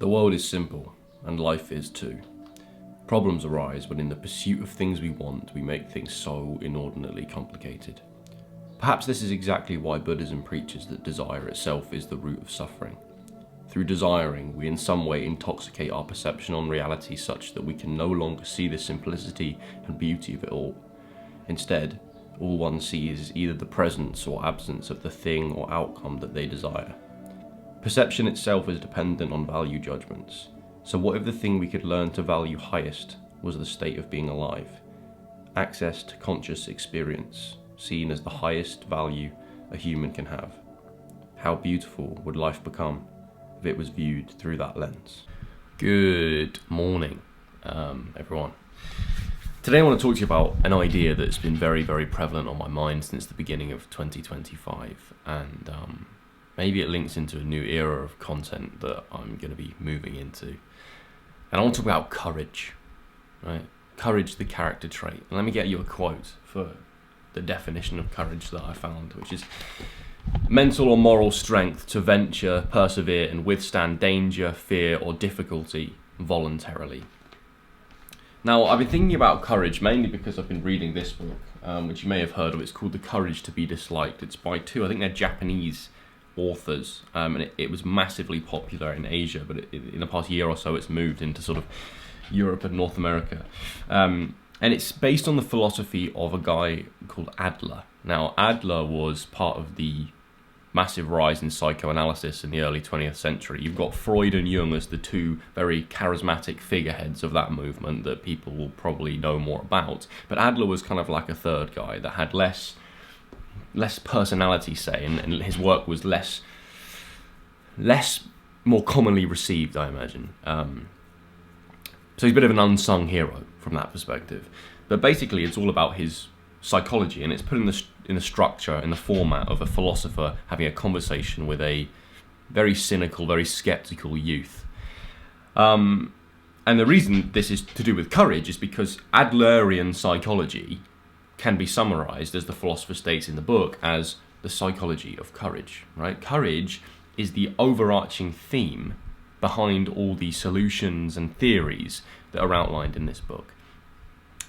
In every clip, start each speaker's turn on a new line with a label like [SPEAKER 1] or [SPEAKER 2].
[SPEAKER 1] The world is simple, and life is too. Problems arise when in the pursuit of things we want, we make things so inordinately complicated. Perhaps this is exactly why Buddhism preaches that desire itself is the root of suffering. Through desiring, we in some way intoxicate our perception on reality such that we can no longer see the simplicity and beauty of it all. Instead, all one sees is either the presence or absence of the thing or outcome that they desire. Perception itself is dependent on value judgments. So what if the thing we could learn to value highest was the state of being alive? Access to conscious experience, seen as the highest value a human can have. How beautiful would life become if it was viewed through that lens? Good morning, everyone. Today I want to talk to you about an idea that's been very, very prevalent on my mind since the beginning of 2025, and maybe it links into a new era of content that I'm going to be moving into. And I want to talk about courage, right? Courage, the character trait. And let me get you a quote for the definition of courage that I found, which is mental or moral strength to venture, persevere, and withstand danger, fear, or difficulty voluntarily. Now, I've been thinking about courage mainly because I've been reading this book, which you may have heard of. It's called The Courage to be Disliked. It's by two, I think they're Japanese authors, and it was massively popular in Asia, but in the past year or so it's moved into sort of Europe and North America. And it's based on the philosophy of a guy called Adler. Now, Adler was part of the massive rise in psychoanalysis in the early 20th century. You've got Freud and Jung as the two very charismatic figureheads of that movement that people will probably know more about. But Adler was kind of like a third guy that had less personality, say, and his work was less more commonly received, I imagine. So he's a bit of an unsung hero from that perspective. But basically, it's all about his psychology, and it's put in the structure, in the format of a philosopher having a conversation with a very cynical, very skeptical youth. And the reason this is to do with courage is because Adlerian psychology can be summarized, as the philosopher states in the book, as the psychology of courage, right? Courage is the overarching theme behind all the solutions and theories that are outlined in this book.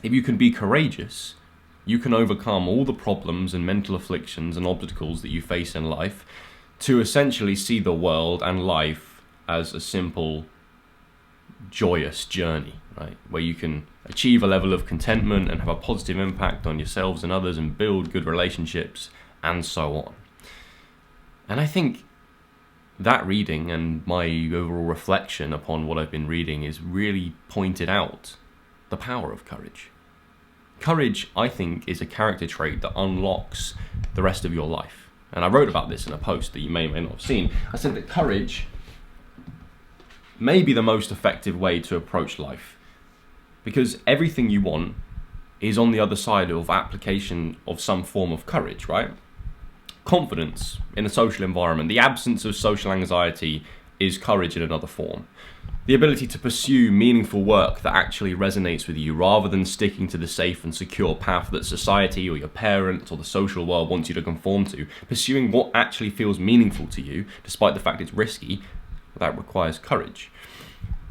[SPEAKER 1] If you can be courageous, you can overcome all the problems and mental afflictions and obstacles that you face in life to essentially see the world and life as a simple, joyous journey, right? Where you can achieve a level of contentment and have a positive impact on yourselves and others and build good relationships and so on. And I think that reading and my overall reflection upon what I've been reading is really pointed out the power of courage. Courage, I think, is a character trait that unlocks the rest of your life. And I wrote about this in a post that you may or may not have seen. I said that courage may be the most effective way to approach life, because everything you want is on the other side of application of some form of courage, right? Confidence in a social environment, the absence of social anxiety is courage in another form. The ability to pursue meaningful work that actually resonates with you rather than sticking to the safe and secure path that society or your parents or the social world wants you to conform to. Pursuing what actually feels meaningful to you, despite the fact it's risky, that requires courage.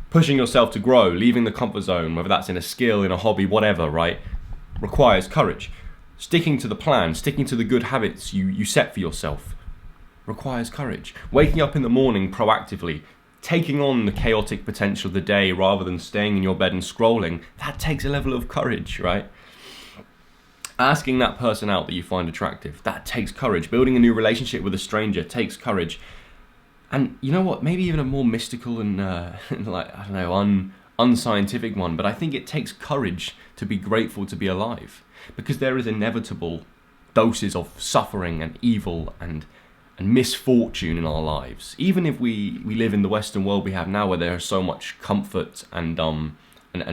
[SPEAKER 1] Pushing yourself to grow, leaving the comfort zone, whether that's in a skill, in a hobby, whatever, right, requires courage. Sticking to the plan, sticking to the good habits you set for yourself requires courage. Waking up in the morning proactively, taking on the chaotic potential of the day rather than staying in your bed and scrolling, that takes a level of courage, right? Asking that person out that you find attractive, that takes courage. Building a new relationship with a stranger takes courage. And you know what? Maybe even a more mystical and unscientific one, but I think it takes courage to be grateful to be alive, because there is inevitable doses of suffering and evil and misfortune in our lives. Even if we live in the Western world we have now, where there is so much comfort and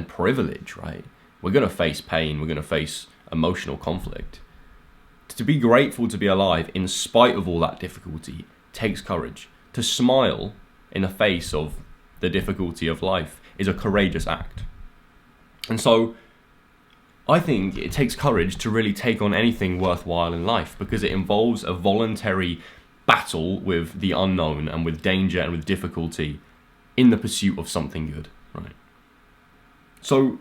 [SPEAKER 1] privilege, right? We're going to face pain. We're going to face emotional conflict. To be grateful to be alive in spite of all that difficulty takes courage. To smile in the face of the difficulty of life is a courageous act. And so I think it takes courage to really take on anything worthwhile in life, because it involves a voluntary battle with the unknown and with danger and with difficulty in the pursuit of something good, right? So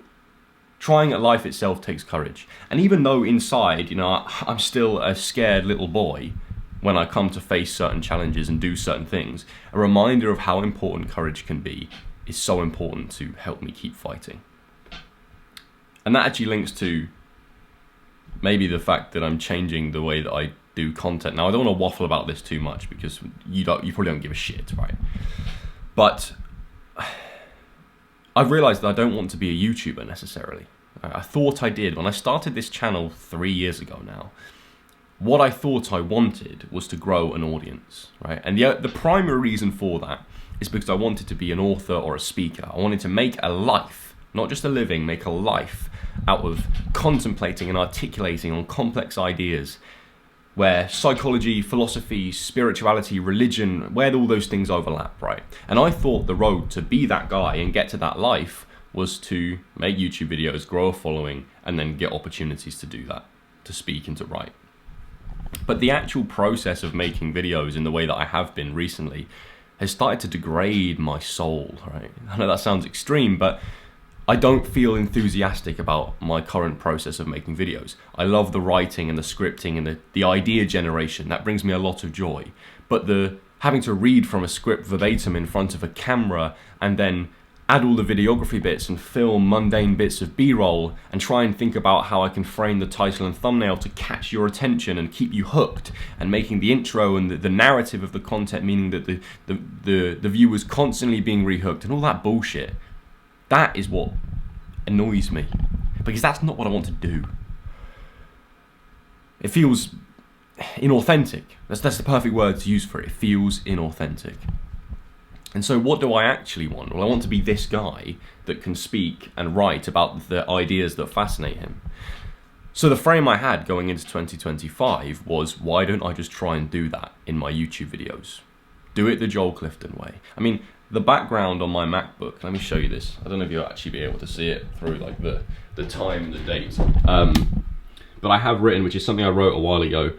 [SPEAKER 1] trying at life itself takes courage. And even though inside, I'm still a scared little boy when I come to face certain challenges and do certain things, a reminder of how important courage can be is so important to help me keep fighting. And that actually links to maybe the fact that I'm changing the way that I do content. Now, I don't want to waffle about this too much because you probably don't give a shit, right? But I've realized that I don't want to be a YouTuber necessarily. I thought I did. When I started this channel 3 years ago now, what I thought I wanted was to grow an audience, right? And the primary reason for that is because I wanted to be an author or a speaker. I wanted to make a life, not just a living, make a life out of contemplating and articulating on complex ideas where psychology, philosophy, spirituality, religion, where all those things overlap, right? And I thought the road to be that guy and get to that life was to make YouTube videos, grow a following, and then get opportunities to do that, to speak and to write. But the actual process of making videos in the way that I have been recently has started to degrade my soul, right? I know that sounds extreme, but I don't feel enthusiastic about my current process of making videos. I love the writing and the scripting and the idea generation. That brings me a lot of joy. But the having to read from a script verbatim in front of a camera and then add all the videography bits and film mundane bits of B-roll and try and think about how I can frame the title and thumbnail to catch your attention and keep you hooked, and making the intro and the narrative of the content, meaning that the viewer's constantly being rehooked and all that bullshit. That is what annoys me, because that's not what I want to do. It feels inauthentic. That's the perfect word to use for it. It feels inauthentic. And so what do I actually want? Well, I want to be this guy that can speak and write about the ideas that fascinate him. So the frame I had going into 2025 was, why don't I just try and do that in my YouTube videos? Do it the Joel Clifton way. I mean, the background on my MacBook, let me show you this. I don't know if you'll actually be able to see it through like the time and the date. But I have written, which is something I wrote a while ago,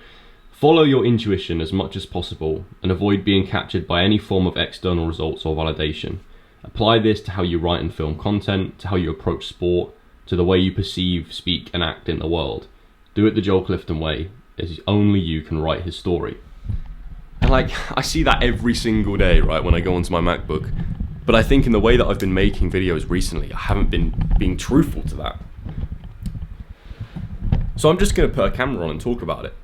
[SPEAKER 1] follow your intuition as much as possible and avoid being captured by any form of external results or validation. Apply this to how you write and film content, to how you approach sport, to the way you perceive, speak and act in the world. Do it the Joel Clifton way, as only you can write his story. And I see that every single day, right, when I go onto my MacBook. But I think in the way that I've been making videos recently, I haven't been being truthful to that. So I'm just going to put a camera on and talk about it.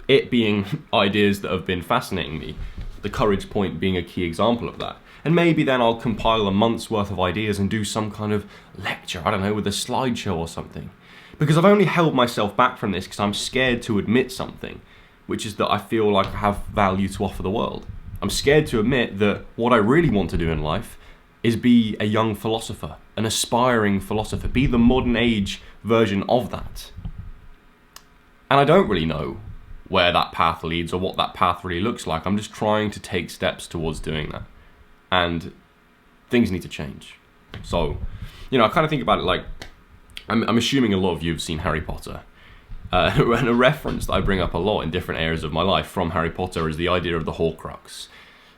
[SPEAKER 1] It being ideas that have been fascinating me, the courage point being a key example of that. And maybe then I'll compile a month's worth of ideas and do some kind of lecture, I don't know, with a slideshow or something. Because I've only held myself back from this because I'm scared to admit something, which is that I feel like I have value to offer the world. I'm scared to admit that what I really want to do in life is be a young philosopher, an aspiring philosopher, be the modern age version of that. And I don't really know where that path leads or what that path really looks like. I'm just trying to take steps towards doing that. And things need to change. So, I kind of think about it like, I'm assuming a lot of you have seen Harry Potter. And a reference that I bring up a lot in different areas of my life from Harry Potter is the idea of the Horcrux.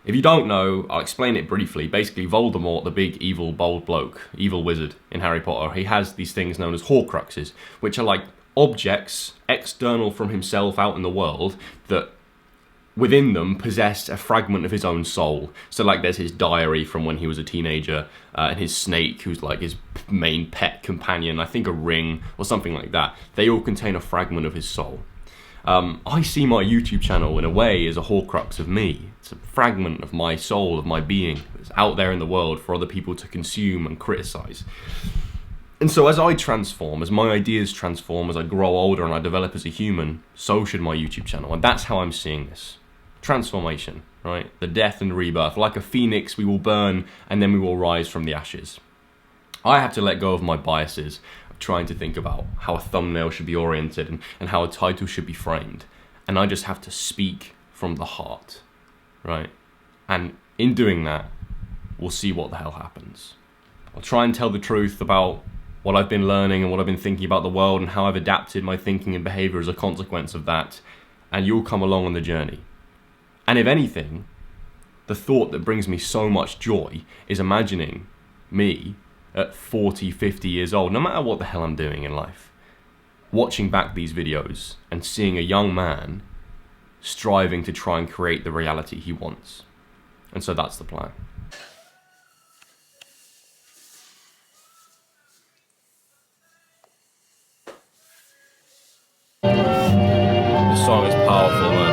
[SPEAKER 1] If you don't know, I'll explain it briefly. Basically, Voldemort, the big evil bold bloke, evil wizard in Harry Potter, he has these things known as Horcruxes, which are like objects external from himself out in the world that within them possess a fragment of his own soul. So like there's his diary from when he was a teenager, and his snake, who's like his main pet companion, I think a ring or something like that. They all contain a fragment of his soul. I see my YouTube channel in a way as a Horcrux of me. It's a fragment of my soul, of my being, that's out there in the world for other people to consume and criticize. And so as I transform, as my ideas transform, as I grow older and I develop as a human, so should my YouTube channel. And that's how I'm seeing this. Transformation, right? The death and rebirth. Like a phoenix, we will burn and then we will rise from the ashes. I have to let go of my biases of trying to think about how a thumbnail should be oriented and how a title should be framed. And I just have to speak from the heart, right? And in doing that, we'll see what the hell happens. I'll try and tell the truth about what I've been learning and what I've been thinking about the world and how I've adapted my thinking and behavior as a consequence of that. And you'll come along on the journey. And if anything, the thought that brings me so much joy is imagining me at 40, 50 years old, no matter what the hell I'm doing in life, watching back these videos and seeing a young man striving to try and create the reality he wants. And so that's the plan. This song is powerful, man.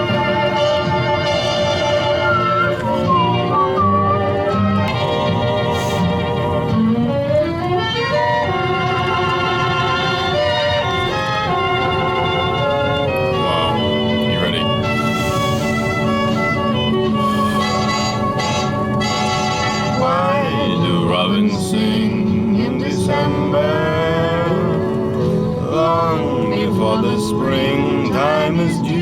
[SPEAKER 1] Wow, you ready? Why do robins sing in December, long before the springtime is due?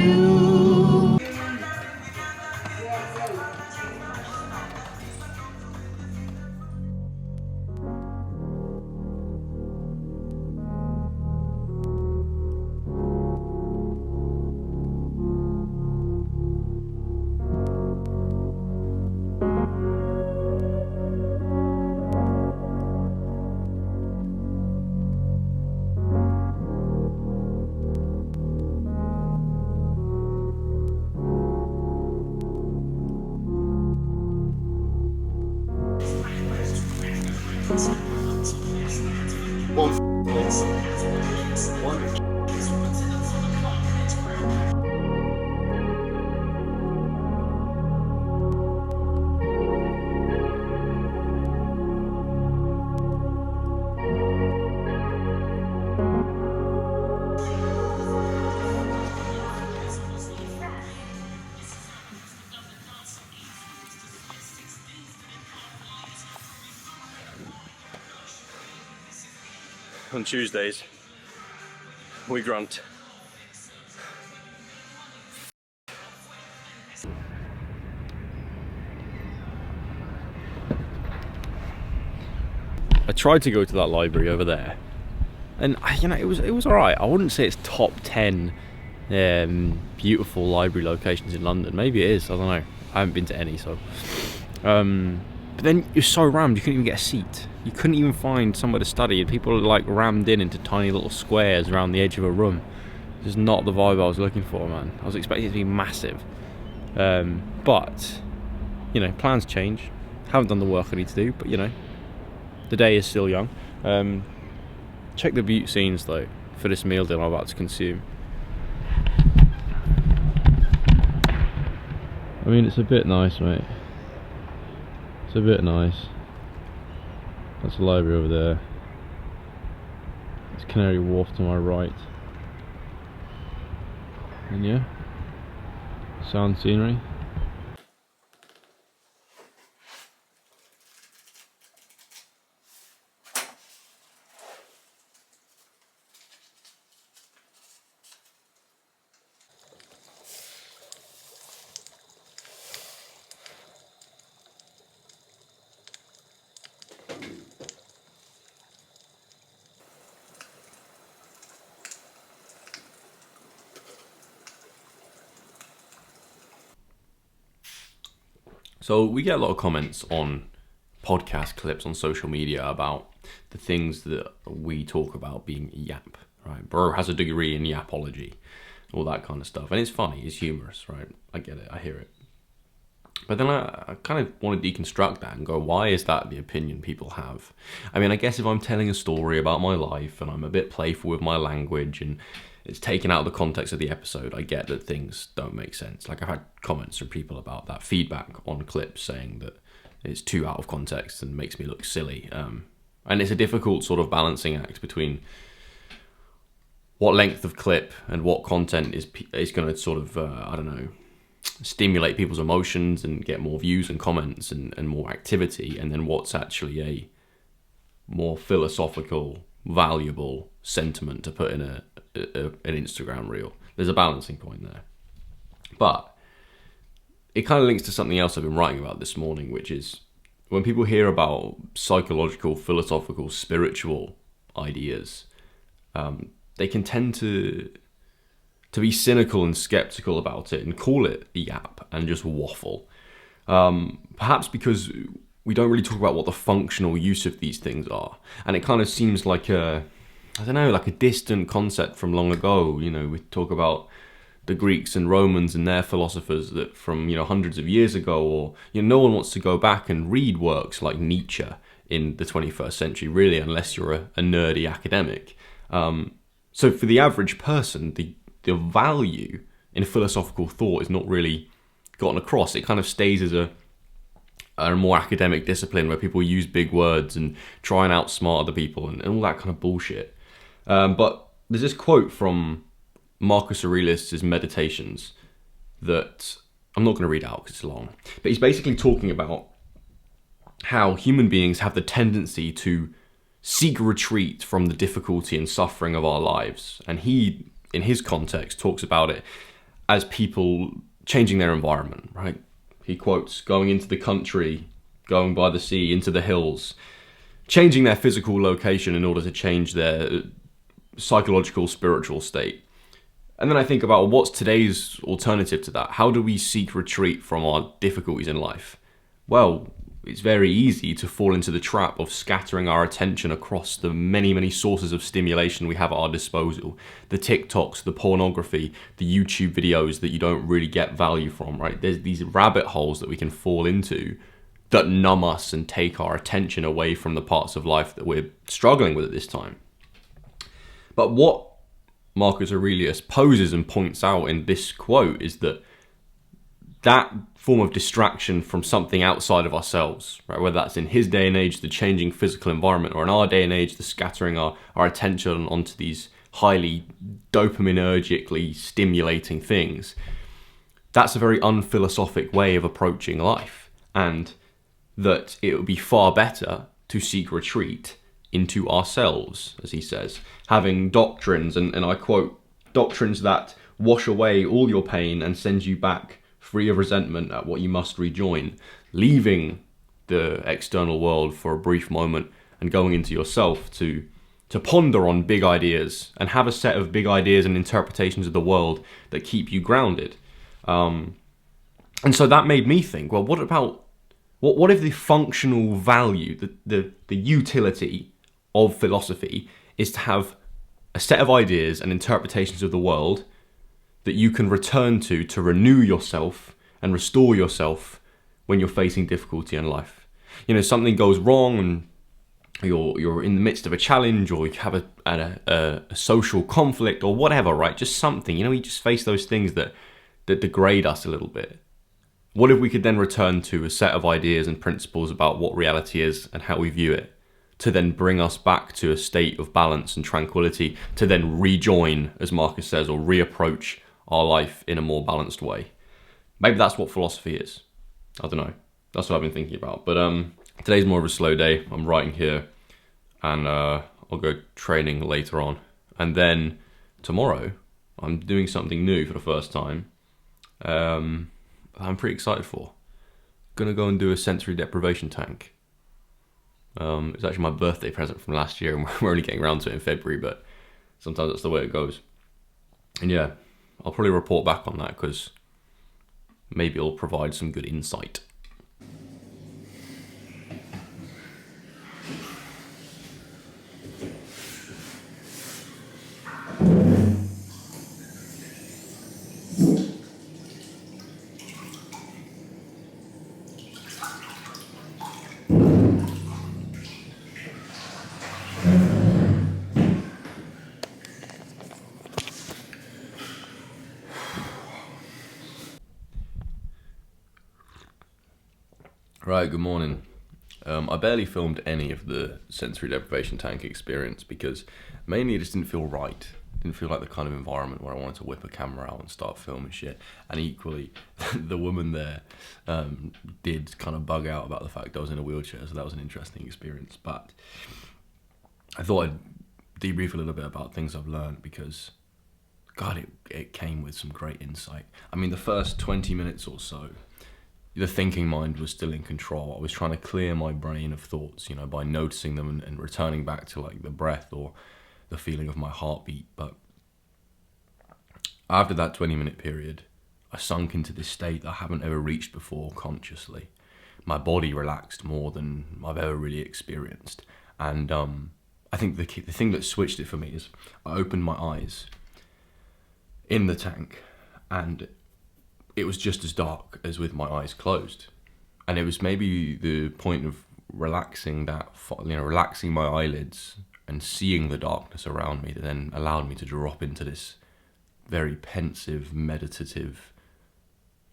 [SPEAKER 1] On Tuesdays, we grunt. I tried to go to that library over there, and it was alright. I wouldn't say it's top 10 beautiful library locations in London. Maybe it is, I don't know. I haven't been to any, so. But then you're so rammed, you couldn't even get a seat. You couldn't even find somewhere to study, and people are like rammed into tiny little squares around the edge of a room. It's not the vibe I was looking for, man. I was expecting it to be massive. But, plans change. Haven't done the work I need to do, but the day is still young. Check the Butte scenes though, for this meal deal I'm about to consume. I mean, it's a bit nice, mate. It's a bit nice. That's the library over there. It's Canary Wharf to my right. And yeah, sound scenery. So we get a lot of comments on podcast clips on social media about the things that we talk about being yap, right? Bro has a degree in yapology, all that kind of stuff. And it's funny, it's humorous, right? I get it, I hear it. But then I kind of want to deconstruct that and go, why is that the opinion people have? I mean, I guess if I'm telling a story about my life and I'm a bit playful with my language and it's taken out of the context of the episode, I get that things don't make sense. Like I've had comments from people about that, feedback on clips saying that it's too out of context and makes me look silly. And it's a difficult sort of balancing act between what length of clip and what content is going to sort of, stimulate people's emotions and get more views and comments and more activity, and then what's actually a more philosophical, valuable sentiment to put in an Instagram reel. There's a balancing point there. But it kind of links to something else I've been writing about this morning, which is when people hear about psychological, philosophical, spiritual ideas, they can tend to be cynical and skeptical about it and call it yap and just waffle. Perhaps because we don't really talk about what the functional use of these things are. And it kind of seems like like a distant concept from long ago. We talk about the Greeks and Romans and their philosophers that from, hundreds of years ago, or, no one wants to go back and read works like Nietzsche in the 21st century, really, unless you're a nerdy academic. So for the average person, the value in philosophical thought is not really gotten across. It kind of stays as a more academic discipline where people use big words and try and outsmart other people and all that kind of bullshit. But there's this quote from Marcus Aurelius' Meditations that I'm not going to read out because it's long. But he's basically talking about how human beings have the tendency to seek retreat from the difficulty and suffering of our lives. And he, in his context, talks about it as people changing their environment, right? He quotes, going into the country, going by the sea, into the hills, changing their physical location in order to change their psychological, spiritual state. And then I think about what's today's alternative to that? How do we seek retreat from our difficulties in life? Well, it's very easy to fall into the trap of scattering our attention across the many, many sources of stimulation we have at our disposal. The TikToks, the pornography, the YouTube videos that you don't really get value from, right? There's these rabbit holes that we can fall into that numb us and take our attention away from the parts of life that we're struggling with at this time. But what Marcus Aurelius poses and points out in this quote is that form of distraction from something outside of ourselves, right? Whether that's in his day and age, the changing physical environment, or in our day and age, the scattering our attention onto these highly dopaminergically stimulating things. That's a very unphilosophic way of approaching life, and that it would be far better to seek retreat into ourselves, as he says, having doctrines, and I quote, doctrines that wash away all your pain and send you back free of resentment at what you must rejoin, leaving the external world for a brief moment and going into yourself to ponder on big ideas and have a set of big ideas and interpretations of the world that keep you grounded. And so that made me think, well, what if the functional value, the utility of philosophy is to have a set of ideas and interpretations of the world that you can return to renew yourself and restore yourself when you're facing difficulty in life. Something goes wrong and you're in the midst of a challenge, or you have a social conflict or whatever, right? Just something, you just face those things that degrade us a little bit. What if we could then return to a set of ideas and principles about what reality is and how we view it, to then bring us back to a state of balance and tranquility, to then rejoin, as Marcus says, or reapproach our life in a more balanced way. Maybe that's what philosophy is. I don't know. That's what I've been thinking about. But today's more of a slow day. I'm writing here, and I'll go training later on. And then tomorrow, I'm doing something new for the first time. I'm pretty excited for. Gonna go and do a sensory deprivation tank. It's actually my birthday present from last year, and we're only getting around to it in February, but sometimes that's the way it goes. And yeah, I'll probably report back on that because maybe it'll provide some good insight. Right, good morning. I barely filmed any of the sensory deprivation tank experience because mainly it just didn't feel right. Didn't feel like the kind of environment where I wanted to whip a camera out and start filming shit. And equally, the woman there did kind of bug out about the fact I was in a wheelchair, so that was an interesting experience. But I thought I'd debrief a little bit about things I've learned because, God, it came with some great insight. I mean, the first 20 minutes or so, the thinking mind was still in control. I was trying to clear my brain of thoughts, by noticing them and returning back to like the breath or the feeling of my heartbeat. But after that 20-minute period, I sunk into this state that I haven't ever reached before consciously. My body relaxed more than I've ever really experienced. And I think the thing that switched it for me is I opened my eyes in the tank, and it was just as dark as with my eyes closed. And it was maybe the point of relaxing relaxing my eyelids and seeing the darkness around me that then allowed me to drop into this very pensive, meditative,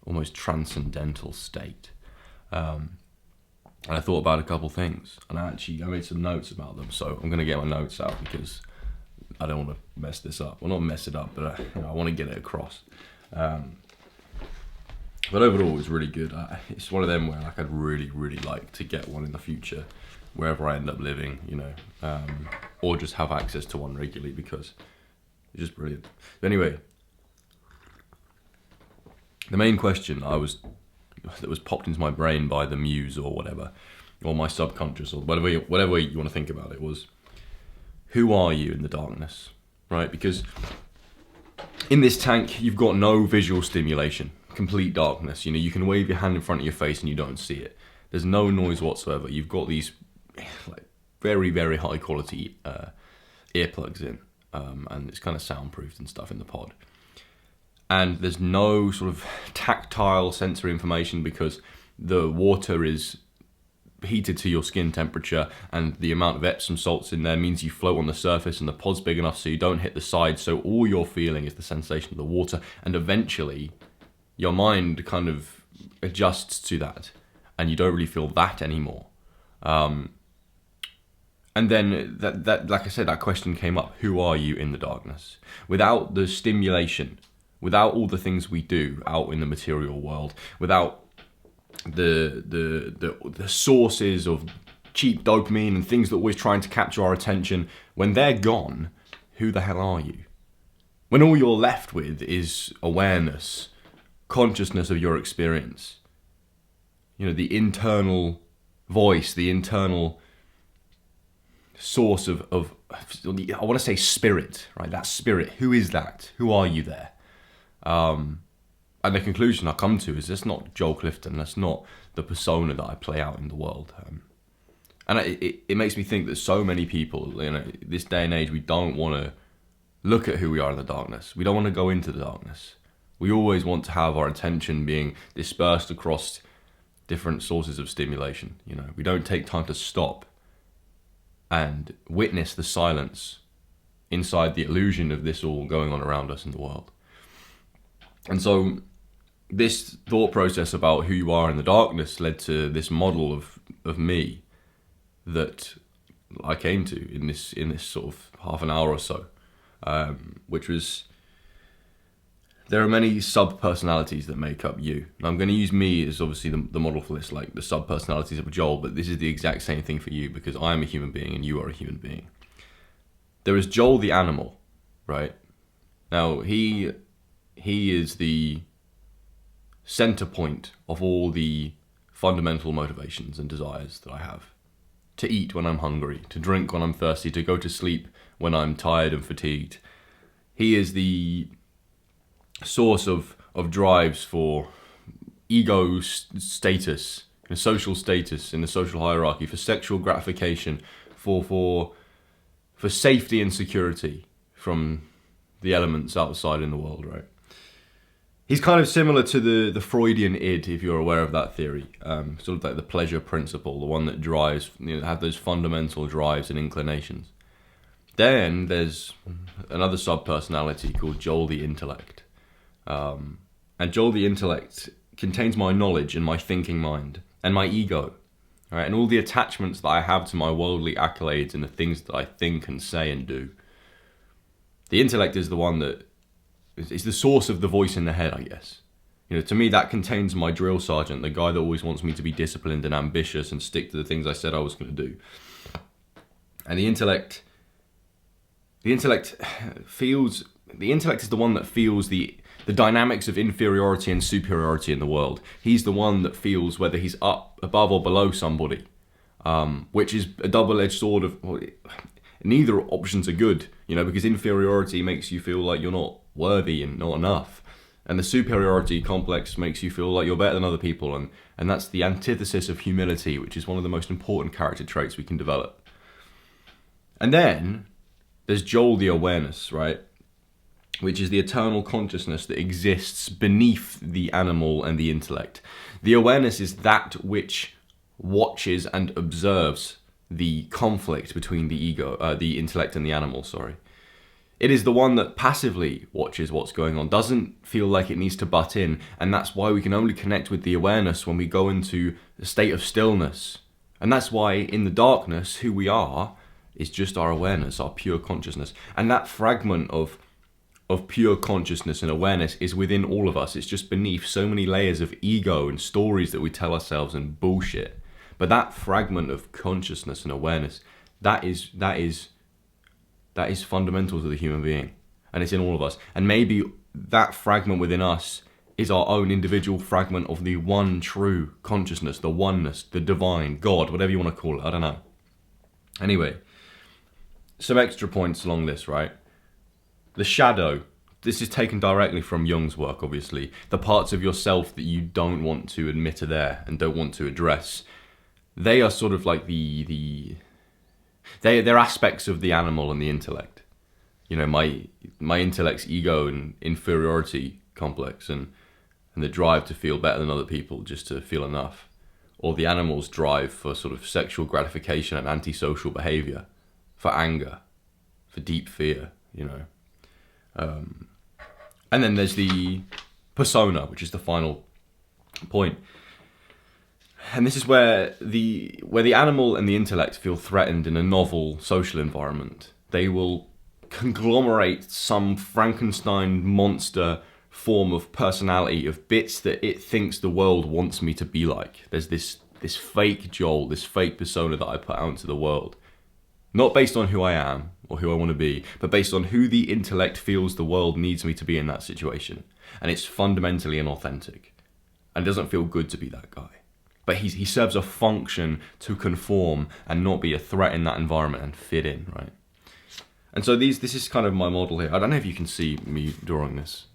[SPEAKER 1] almost transcendental state. And I thought about a couple things, and I made some notes about them. So I'm going to get my notes out because I don't want to mess this up. Well, not mess it up, but I want to get it across. But overall, it was really good. It's one of them where I'd really, really like to get one in the future, wherever I end up living, or just have access to one regularly because it's just brilliant. But anyway, the main question that was popped into my brain by the muse or whatever, or my subconscious or whatever you want to think about it, was, who are you in the darkness, right? Because in this tank, you've got no visual stimulation, complete darkness. You can wave your hand in front of your face and you don't see it. There's no noise whatsoever. You've got these very, very high quality earplugs in, and it's kind of soundproofed and stuff in the pod. And there's no sort of tactile sensory information because the water is heated to your skin temperature, and the amount of Epsom salts in there means you float on the surface, and the pod's big enough so you don't hit the side. So all you're feeling is the sensation of the water, and eventually your mind kind of adjusts to that, and you don't really feel that anymore. And then that like I said, that question came up: who are you in the darkness? Without the stimulation, without all the things we do out in the material world, without the sources of cheap dopamine and things that are always trying to capture our attention, when they're gone, who the hell are you? When all you're left with is awareness, consciousness of your experience, the internal voice, the internal source of I want to say spirit, right? That spirit, who is that? Who are you there? And the conclusion I come to is that's not Joel Clifton. That's not the persona that I play out in the world. And it makes me think that so many people, this day and age, we don't want to look at who we are in the darkness. We don't want to go into the darkness. We always want to have our attention being dispersed across different sources of stimulation. We don't take time to stop and witness the silence inside the illusion of this all going on around us in the world. And so this thought process about who you are in the darkness led to this model of me that I came to in this sort of half an hour or so, which was, there are many sub-personalities that make up you. And I'm going to use me as obviously the model for this, like the sub-personalities of Joel, but this is the exact same thing for you because I am a human being and you are a human being. There is Joel the animal, right? Now, he is the center point of all the fundamental motivations and desires that I have. To eat when I'm hungry, to drink when I'm thirsty, to go to sleep when I'm tired and fatigued. He is the source of drives for ego status, social status in the social hierarchy, for sexual gratification, for safety and security from the elements outside in the world, right? He's kind of similar to the Freudian id, if you're aware of that theory. Sort of like the pleasure principle, the one that drives, have those fundamental drives and inclinations. Then there's another sub-personality called Joel the intellect. And Joel the intellect contains my knowledge and my thinking mind and my ego, right? And all the attachments that I have to my worldly accolades and the things that I think and say and do. The intellect is the one that is the source of the voice in the head, I guess. To me, that contains my drill sergeant, the guy that always wants me to be disciplined and ambitious and stick to the things I said I was going to do. And the intellect is the one that feels the dynamics of inferiority and superiority in the world. He's the one that feels whether he's up, above or below somebody, which is a double-edged sword of, neither options are good, because inferiority makes you feel like you're not worthy and not enough. And the superiority complex makes you feel like you're better than other people, and that's the antithesis of humility, which is one of the most important character traits we can develop. And then there's Joel, the awareness, right? Which is the eternal consciousness that exists beneath the animal and the intellect. The awareness is that which watches and observes the conflict between the intellect and the animal, sorry. It is the one that passively watches what's going on, doesn't feel like it needs to butt in, and that's why we can only connect with the awareness when we go into a state of stillness. And that's why in the darkness, who we are is just our awareness, our pure consciousness. And that fragment of pure consciousness and awareness is within all of us. It's just beneath so many layers of ego and stories that we tell ourselves and bullshit. But that fragment of consciousness and awareness, that is fundamental to the human being, and it's in all of us. And maybe that fragment within us is our own individual fragment of the one true consciousness, the oneness, the divine, God, whatever you want to call it, I don't know. Anyway, some extra points along this, right? The shadow, this is taken directly from Jung's work, obviously. The parts of yourself that you don't want to admit are there and don't want to address, they are sort of like they're aspects of the animal and the intellect. You know, my intellect's ego and inferiority complex and the drive to feel better than other people just to feel enough. Or the animal's drive for sort of sexual gratification and antisocial behavior, for anger, for deep fear, you know. And then there's the persona, which is the final point. And this is where the animal and the intellect feel threatened in a novel social environment. They will conglomerate some Frankenstein monster form of personality, of bits that it thinks the world wants me to be like. There's this fake Joel, this fake persona that I put out into the world. Not based on who I am or who I want to be, but based on who the intellect feels the world needs me to be in that situation. And it's fundamentally inauthentic. And it doesn't feel good to be that guy. But he serves a function to conform and not be a threat in that environment and fit in, right? And so this is kind of my model here. I don't know if you can see me drawing this.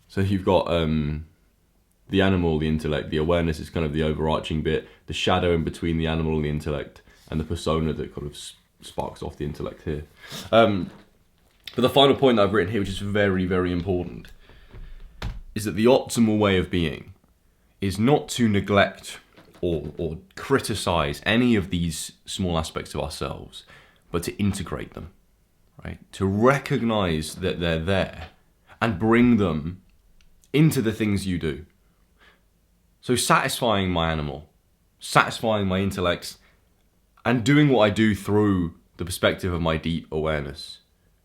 [SPEAKER 1] So you've got the animal, the intellect, the awareness is kind of the overarching bit, the shadow in between the animal and the intellect, and the persona that kind of sparks off the intellect here. But the final point that I've written here, which is very, very important, is that the optimal way of being is not to neglect or criticize any of these small aspects of ourselves, but to integrate them, right? To recognize that they're there and bring them into the things you do. So satisfying my animal, satisfying my intellect, and doing what I do through the perspective of my deep awareness.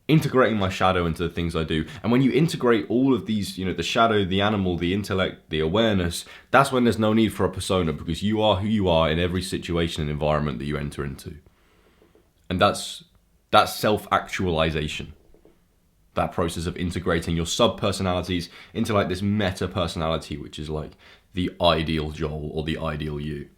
[SPEAKER 1] Integrating my shadow into the things I do. And when you integrate all of these, you know, the shadow, the animal, the intellect, the awareness, that's when there's no need for a persona, because you are who you are in every situation and environment that you enter into. And that's self-actualization. That process of integrating your sub-personalities into like this meta-personality, which is like the ideal Joel or the ideal you.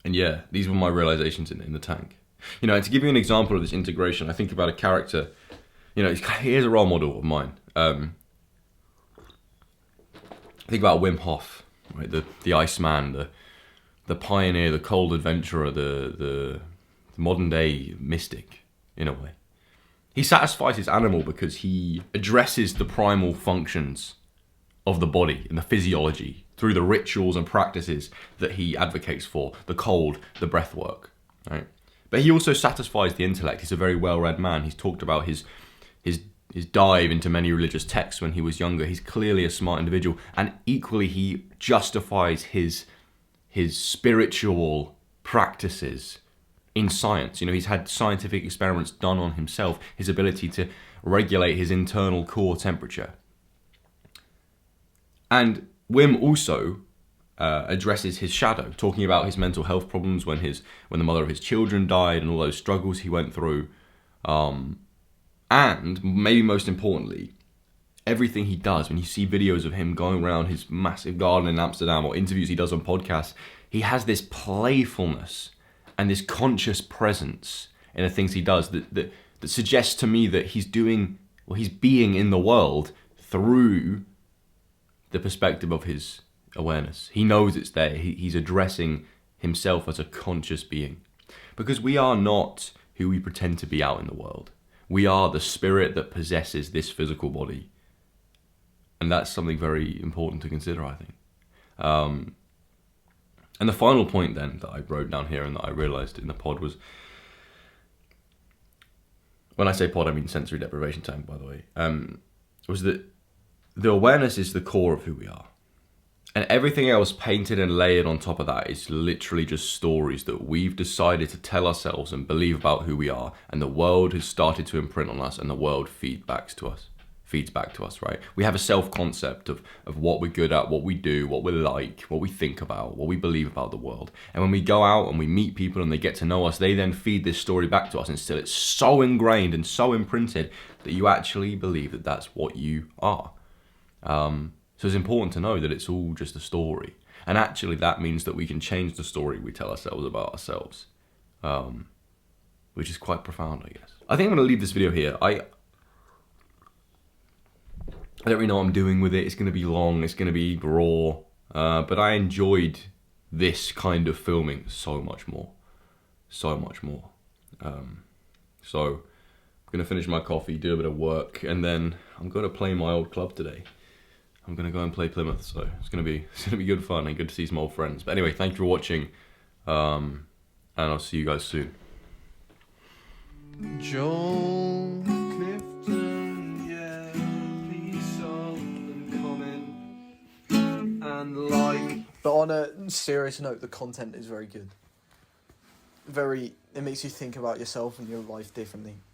[SPEAKER 1] And yeah, these were my realizations in the tank. You know, and to give you an example of this integration, I think about a character, you know, here's a role model of mine. I think about Wim Hof, right? The Iceman, the pioneer, the cold adventurer, the modern day mystic, in a way. He satisfies his animal because he addresses the primal functions of the body and the physiology through the rituals and practices that he advocates for, the cold, the breath work, right? But he also satisfies the intellect. He's a very well-read man. He's talked about his dive into many religious texts when he was younger. He's clearly a smart individual, and equally he justifies his spiritual practices in science. You know, he's had scientific experiments done on himself, his ability to regulate his internal core temperature. And Wim also addresses his shadow, talking about his mental health problems when the mother of his children died and all those struggles he went through. And maybe most importantly, everything he does, when you see videos of him going around his massive garden in Amsterdam or interviews he does on podcasts, he has this playfulness and this conscious presence in the things he does that that suggests to me that he's being in the world through the perspective of his awareness. He knows it's there. He's addressing himself as a conscious being. Because we are not who we pretend to be out in the world. We are the spirit that possesses this physical body. And that's something very important to consider, I think. And the final point then that I wrote down here and that I realised in the pod was, when I say pod, I mean sensory deprivation tank, by the way, was that the awareness is the core of who we are. And everything else painted and layered on top of that is literally just stories that we've decided to tell ourselves and believe about who we are. And the world has started to imprint on us, and the world feeds back to us, right? We have a self-concept of what we're good at, what we do, what we're like, what we think about, what we believe about the world. And when we go out and we meet people and they get to know us, they then feed this story back to us, and still it's so ingrained and so imprinted that you actually believe that that's what you are. So it's important to know that it's all just a story. And actually that means that we can change the story we tell ourselves about ourselves, which is quite profound, I guess. I think I'm going to leave this video here. I don't really know what I'm doing with it. It's going to be long, it's going to be raw, but I enjoyed this kind of filming so much more. So I'm going to finish my coffee, do a bit of work, and then I'm going to play my old club today. I'm going to go and play Plymouth, so it's going to be good fun and good to see some old friends. But anyway, thank you for watching, and I'll see you guys soon.
[SPEAKER 2] Joel Clifton, yeah, please sub and comment and like. But on a serious note, the content is very good. It makes you think about yourself and your life differently.